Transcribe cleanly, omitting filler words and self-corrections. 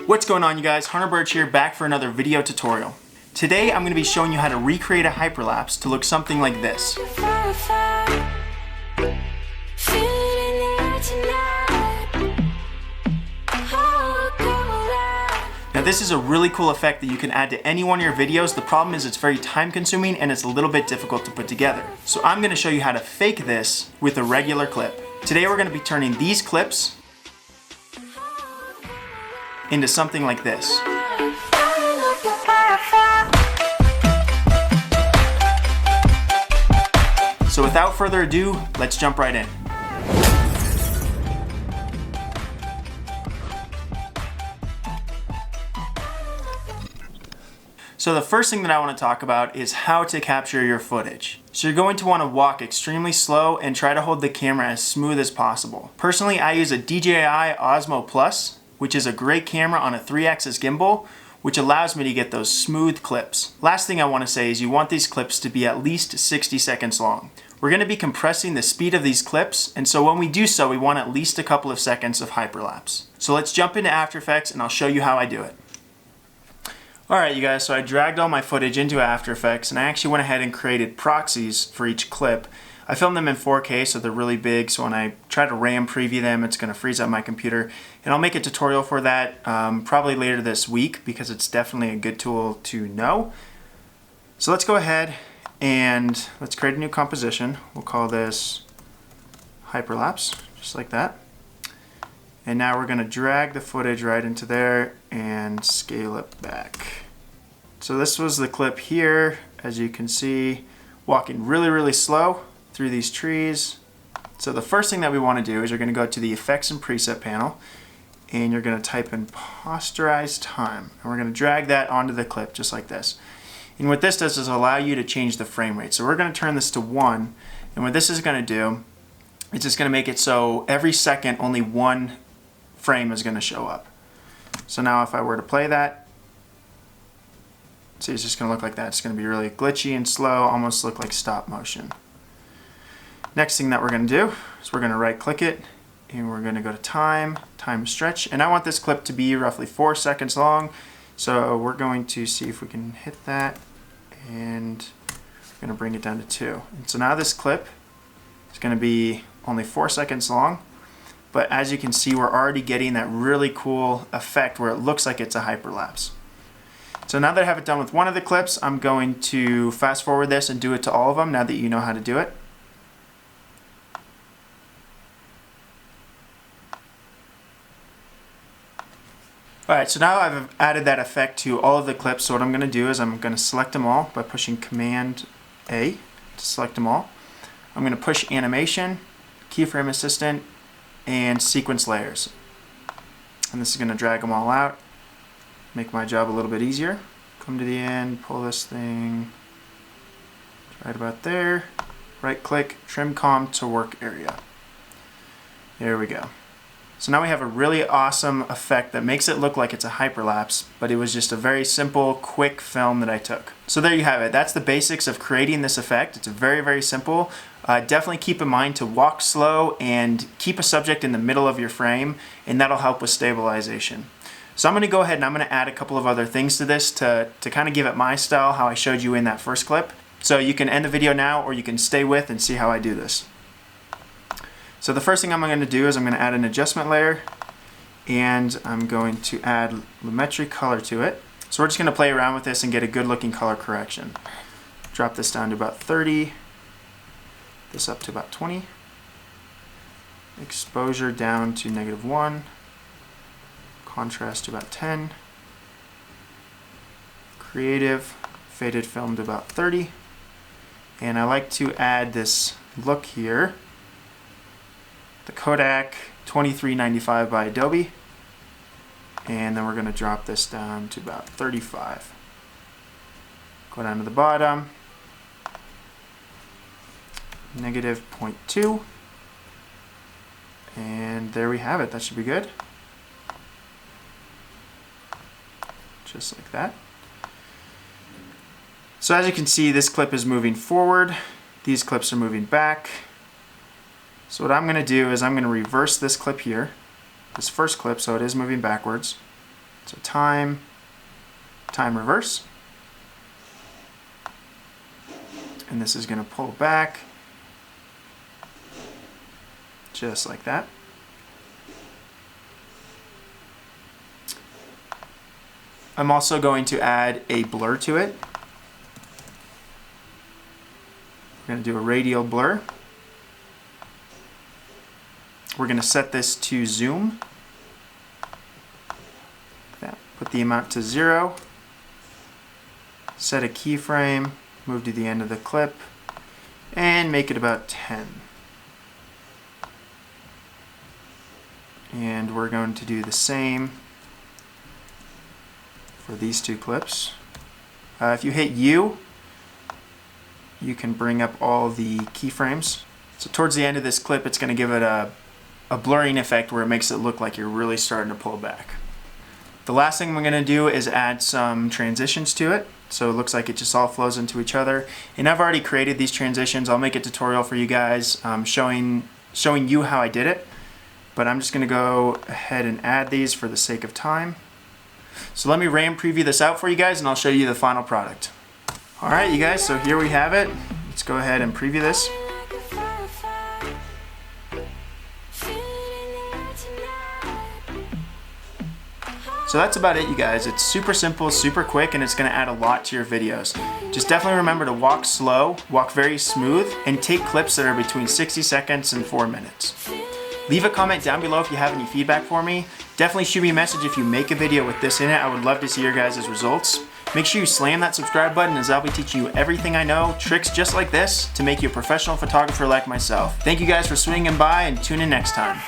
What's going on, you guys? Hunter Birch here, back for another video tutorial. Today I'm going to be showing you how to recreate a hyperlapse to look something like this. Now this is a really cool effect that you can add to any one of your videos. The problem is it's very time consuming and it's a little bit difficult to put together. So I'm going to show you how to fake this with a regular clip. Today we're going to be turning these clips into something like this. So without further ado, let's jump right in. So the first thing that I want to talk about is how to capture your footage. So you're going to want to walk extremely slow and try to hold the camera as smooth as possible. Personally, I use a DJI Osmo Plus, which is a great camera on a 3-axis gimbal, which allows me to get those smooth clips. Last thing I want to say is you want these clips to be at least 60 seconds long. We're going to be compressing the speed of these clips, and so when we do so, we want at least a couple of seconds of hyperlapse. So let's jump into After Effects and I'll show you how I do it. Alright you guys, so I dragged all my footage into After Effects and I actually went ahead and created proxies for each clip. I filmed them in 4K, so they're really big, so when I try to RAM preview them, it's going to freeze up my computer. And I'll make a tutorial for that probably later this week because it's definitely a good tool to know. So let's go ahead and let's create a new composition. We'll call this Hyperlapse, just like that. And now we're going to drag the footage right into there and scale it back. So this was the clip here, as you can see, walking really slow through these trees. So the first thing that we want to do is you're going to go to the Effects and Preset panel and you're going to type in Posterize Time. And we're going to drag that onto the clip just like this. And what this does is allow you to change the frame rate. So we're going to turn this to 1. And what this is going to do, it's just going to make it so every second only one frame is going to show up. So now if I were to play that, see, it's just going to look like that. It's going to be really glitchy and slow, almost look like stop motion. Next thing that we're going to do is we're going to right click it and we're going to go to time stretch, and I want this clip to be roughly 4 seconds long, so we're going to see if we can hit that and we're going to bring it down to 2. And so now this clip is going to be only 4 seconds long, but as you can see we're already getting that really cool effect where it looks like it's a hyperlapse. So now that I have it done with one of the clips, I'm going to fast forward this and do it to all of them now that you know how to do it. Alright, so now I've added that effect to all of the clips, so what I'm going to do is I'm going to select them all by pushing Command A to select them all. I'm going to push Animation, Keyframe Assistant, and Sequence Layers. And this is going to drag them all out, make my job a little bit easier. Come to the end, pull this thing right about there, right click, Trim Comb to Work Area. There we go. So now we have a really awesome effect that makes it look like it's a hyperlapse, but it was just a very simple, quick film that I took. So there you have it. That's the basics of creating this effect. It's very simple. Definitely keep in mind to walk slow and keep a subject in the middle of your frame, and that'll help with stabilization. So I'm going to go ahead and I'm going to add a couple of other things to this to kind of give it my style, how I showed you in that first clip. So you can end the video now or you can stay with and see how I do this. So the first thing I'm going to do is I'm going to add an adjustment layer and I'm going to add Lumetri color to it. So we're just going to play around with this and get a good looking color correction. Drop this down to about 30, this up to about 20, exposure down to -1, contrast to about 10, creative faded film to about 30, and I like to add this look here, the Kodak 2395 by Adobe, and then we're going to drop this down to about 35. Go down to the bottom, -0.2, and there we have it. That should be good. Just like that. So as you can see, this clip is moving forward, these clips are moving back. So what I'm going to do is I'm going to reverse this clip here, this first clip, so it is moving backwards. So time reverse. And this is going to pull back just like that. I'm also going to add a blur to it. We're going to do a radial blur. We're going to set this to zoom. Put the amount to 0. Set a keyframe. Move to the end of the clip. And make it about 10. And we're going to do the same for these two clips. If you hit U, you can bring up all the keyframes. So towards the end of this clip, it's going to give it a blurring effect where it makes it look like you're really starting to pull back. The last thing we're going to do is add some transitions to it. So it looks like it just all flows into each other. And I've already created these transitions. I'll make a tutorial for you guys showing you how I did it. But I'm just going to go ahead and add these for the sake of time. So let me RAM preview this out for you guys and I'll show you the final product. Alright you guys, so here we have it. Let's go ahead and preview this. So that's about it you guys. It's super simple, super quick, and it's going to add a lot to your videos. Just definitely remember to walk slow, walk very smooth, and take clips that are between 60 seconds and 4 minutes. Leave a comment down below if you have any feedback for me. Definitely shoot me a message if you make a video with this in it. I would love to see your guys' results. Make sure you slam that subscribe button as I'll be teaching you everything I know, tricks just like this, to make you a professional photographer like myself. Thank you guys for swinging by and tune in next time.